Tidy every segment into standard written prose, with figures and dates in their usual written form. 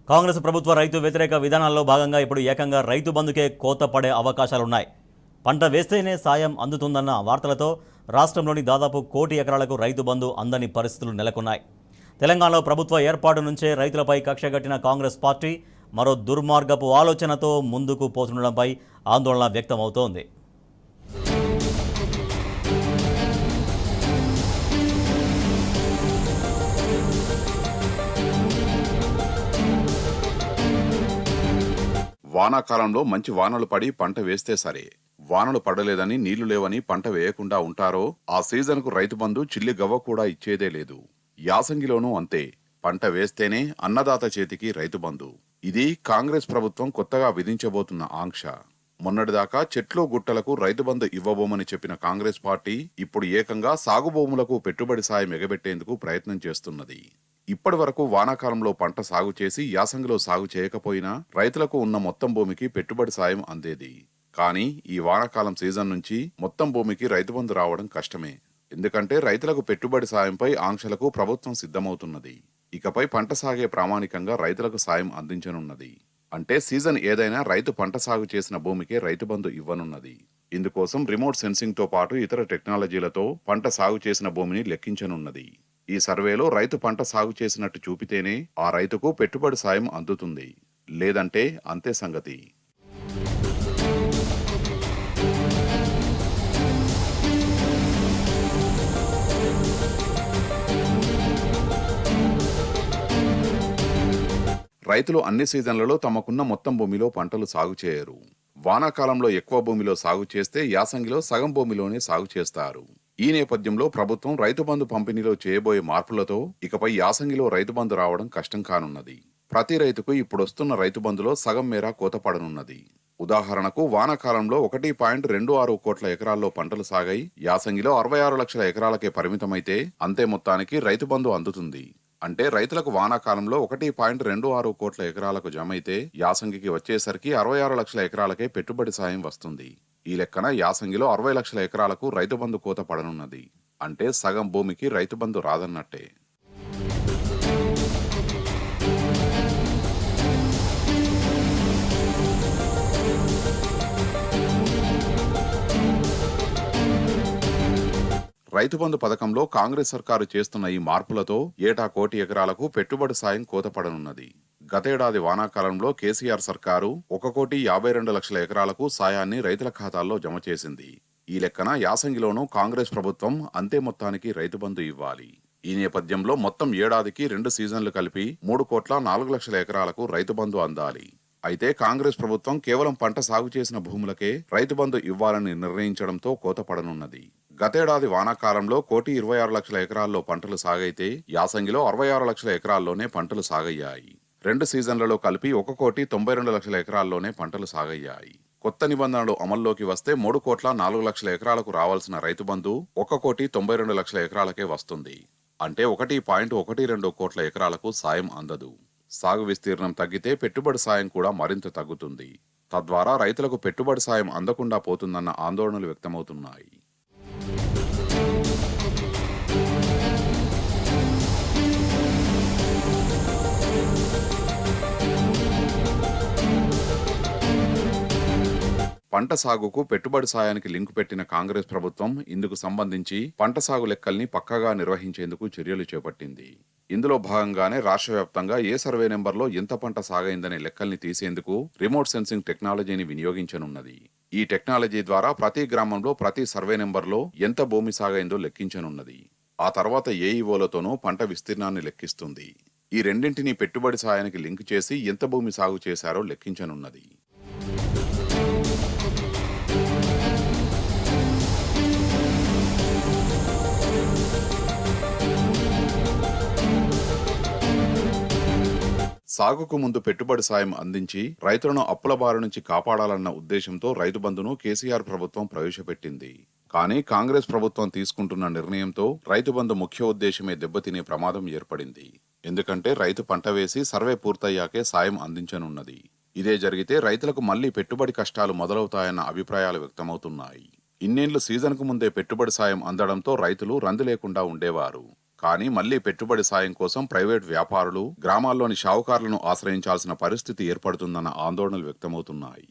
కాంగ్రెస్ ప్రభుత్వ రైతు వ్యతిరేక విధానాల్లో భాగంగా ఇప్పుడు ఏకంగా రైతు బంధుకే కోత పడే అవకాశాలున్నాయి. పంట వేస్తేనే సాయం అందుతుందన్న వార్తలతో రాష్ట్రంలోని దాదాపు 1,00,00,000 ఎకరాలకు రైతు బంధు అందని పరిస్థితులు నెలకొన్నాయి. తెలంగాణలో ప్రభుత్వ ఏర్పాటు నుంచే రైతులపై కక్షగట్టిన కాంగ్రెస్ పార్టీ మరో దుర్మార్గపు ఆలోచనతో ముందుకు పోతుండడంపై ఆందోళన వ్యక్తమవుతోంది. వానాకాలంలో మంచి వానలు పడి పంట వేస్తే సరే, వానలు పడలేదని నీళ్లు లేవని పంట వేయకుండా ఉంటారో ఆ సీజన్కు రైతు బంధు చిల్లి గవ్వ కూడా ఇచ్చేదే లేదు. యాసంగిలోనూ అంతే, పంట వేస్తేనే అన్నదాత చేతికి రైతు బంధు. ఇది కాంగ్రెస్ ప్రభుత్వం కొత్తగా విధించబోతున్న ఆంక్ష. మొన్నటిదాకా చెట్లు గుట్టలకు రైతు బంధు ఇవ్వబోమని చెప్పిన కాంగ్రెస్ పార్టీ ఇప్పుడు ఏకంగా సాగు భూములకు పెట్టుబడి సాయం ఎగబెట్టేందుకు ప్రయత్నం చేస్తున్నది. ఇప్పటి వరకు వానాకాలంలో పంట సాగు చేసి యాసంగిలో సాగు చేయకపోయినా రైతులకు ఉన్న మొత్తం భూమికి పెట్టుబడి సాయం అందేది. కానీ ఈ వానాకాలం సీజన్ నుంచి మొత్తం భూమికి రైతు బంధు రావడం కష్టమే. ఎందుకంటే రైతులకు పెట్టుబడి సాయంపై ఆంక్షలకు ప్రభుత్వం సిద్ధమవుతున్నది. ఇకపై పంట సాగే ప్రామాణికంగా రైతులకు సాయం అందించనున్నది. అంటే సీజన్ ఏదైనా రైతు పంట సాగు చేసిన భూమికే రైతు బంధు ఇవ్వనున్నది. ఇందుకోసం రిమోట్ సెన్సింగ్ తో పాటు ఇతర టెక్నాలజీలతో పంట సాగు చేసిన భూమిని లెక్కించనున్నది. ఈ సర్వేలో రైతు పంట సాగు చేసినట్టు చూపితేనే ఆ రైతుకు పెట్టుబడి సాయం అందుతుంది. లేదంటే అంతే సంగతి. రైతులు అన్ని సీజన్లలో తమకున్న మొత్తం భూమిలో పంటలు సాగు చేయరు. వానాకాలంలో ఎక్కువ భూమిలో సాగు చేస్తే యాసంగిలో సగం భూమిలోనే సాగు చేస్తారు. ఈ నేపథ్యంలో ప్రభుత్వం రైతు బంధు పంపిణీలో చేయబోయే మార్పులతో ఇకపై యాసంగిలో రైతు బంధు రావడం కష్టం కానున్నది. ప్రతి రైతుకు ఇప్పుడొస్తున్న రైతు బంధులో సగం మేర కోత పడనున్నది. ఉదాహరణకు వానాకాలంలో 1.26 కోట్ల ఎకరాల్లో పంటలు సాగాయి యాసంగిలో 66 లక్షల ఎకరాలకే పరిమితమైతే అంతే మొత్తానికి రైతు బంధు అందుతుంది. అంటే రైతులకు వానాకాలంలో 1.26 కోట్ల ఎకరాలకు జమైతే యాసంగికి వచ్చేసరికి 66 లక్షల ఎకరాలకే పెట్టుబడి సాయం వస్తుంది. ఈ లెక్కన యాసంగిలో 60 లక్షల ఎకరాలకు రైతు బంధు కోత పడనున్నది. అంటే సగం భూమికి రైతు బంధు రాదన్నట్టే. రైతు బంధు పథకంలో కాంగ్రెస్ సర్కారు చేస్తున్న ఈ మార్పులతో ఏటా 1,00,00,000 ఎకరాలకు పెట్టుబడి సాయం కోతపడనున్నది. గతేడాది వానాకాలంలో కేసీఆర్ సర్కారు 1,52,00,000 ఎకరాలకు సాయాన్ని రైతుల ఖాతాల్లో జమ చేసింది. ఈ లెక్కన యాసంగిలోనూ కాంగ్రెస్ ప్రభుత్వం అంతే మొత్తానికి రైతు బంధు ఇవ్వాలి. ఈ నేపథ్యంలో మొత్తం ఏడాదికి 2 సీజన్లు కలిపి 3,04,00,000 ఎకరాలకు రైతు బంధు అందాలి. అయితే కాంగ్రెస్ ప్రభుత్వం కేవలం పంట సాగు చేసిన భూములకే రైతు బంధు ఇవ్వాలని నిర్ణయించడంతో కోత పడనున్నది. గతేడాది వానాకాలంలో 1,26,00,000 ఎకరాల్లో పంటలు సాగైతే యాసంగిలో 66 లక్షల ఎకరాల్లోనే పంటలు సాగయ్యాయి. 2 సీజన్లలో కలిపి 1,92,00,000 ఎకరాల్లోనే పంటలు సాగయ్యాయి. కొత్త నిబంధనలు అమల్లోకి వస్తే 3,04,00,000 ఎకరాలకు రావాల్సిన రైతు బంధు 1,92,00,000 ఎకరాలకే వస్తుంది. అంటే 1.12 కోట్ల ఎకరాలకు సాయం అందదు. సాగు విస్తీర్ణం తగ్గితే పెట్టుబడి సాయం కూడా మరింత తగ్గుతుంది. తద్వారా రైతులకు పెట్టుబడి సాయం అందకుండా పోతుందన్న ఆందోళనలు వ్యక్తమవుతున్నాయి. పంట సాగుకు పెట్టుబడి సాయానికి లింకు పెట్టిన కాంగ్రెస్ ప్రభుత్వం ఇందుకు సంబంధించి పంట సాగు లెక్కల్ని పక్కాగా నిర్వహించేందుకు చర్యలు చేపట్టింది. ఇందులో భాగంగానే రాష్ట్ర వ్యాప్తంగా ఏ సర్వే నెంబర్లో ఎంత పంట సాగైందనే లెక్కల్ని తీసేందుకు రిమోట్ సెన్సింగ్ టెక్నాలజీని వినియోగించనున్నది. ఈ టెక్నాలజీ ద్వారా ప్రతి గ్రామంలో ప్రతి సర్వే నెంబర్లో ఎంత భూమి సాగైందో లెక్కించనున్నది. ఆ తర్వాత ఏఈఓలతోనూ పంట విస్తీర్ణాన్ని లెక్కిస్తుంది. ఈ రెండింటినీ పెట్టుబడి సాయానికి లింక్ చేసి ఎంత భూమి సాగు చేశారో లెక్కించనున్నది. సాగుకు ముందు పెట్టుబడి సాయం అందించి రైతులను అప్పుల బారి నుంచి కాపాడాలన్న ఉద్దేశంతో రైతు బంధును కేసీఆర్ ప్రభుత్వం ప్రవేశపెట్టింది. కానీ కాంగ్రెస్ ప్రభుత్వం తీసుకుంటున్న నిర్ణయంతో రైతు బంధు ముఖ్య ఉద్దేశమే దెబ్బతినే ప్రమాదం ఏర్పడింది. ఎందుకంటే రైతు పంట వేసి సర్వే పూర్తయ్యాకే సాయం అందించనున్నది. ఇదే జరిగితే రైతులకు మళ్లీ పెట్టుబడి కష్టాలు మొదలవుతాయన్న అభిప్రాయాలు వ్యక్తమవుతున్నాయి. ఇన్నేళ్లు సీజన్కు ముందే పెట్టుబడి సాయం అందడంతో రైతులు రంది లేకుండా ఉండేవారు. కానీ మళ్లీ పెట్టుబడి సాయం కోసం ప్రైవేట్ వ్యాపారులు గ్రామాల్లోని షావుకారులను ఆశ్రయించాల్సిన పరిస్థితి ఏర్పడుతుందన్న ఆందోళనలు వ్యక్తమవుతున్నాయి.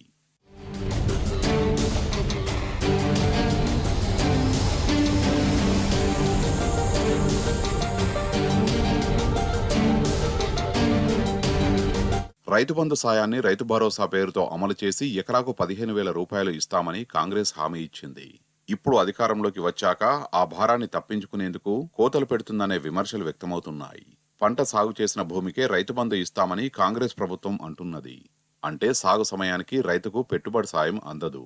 రైతు బంధు సాయాన్ని రైతు భరోసా పేరుతో అమలు చేసి ఎకరాకు 15,000 రూపాయలు ఇస్తామని కాంగ్రెస్ హామీ ఇచ్చింది. ఇప్పుడు అధికారంలోకి వచ్చాక ఆ భారాన్ని తప్పించుకునేందుకు కోతలు పెడుతుందనే విమర్శలు వ్యక్తమవుతున్నాయి. పంట సాగు చేసిన భూమికే రైతు బంధు ఇస్తామని కాంగ్రెస్ ప్రభుత్వం అంటున్నది. అంటే సాగు సమయానికి రైతుకు పెట్టుబడి సాయం అందదు.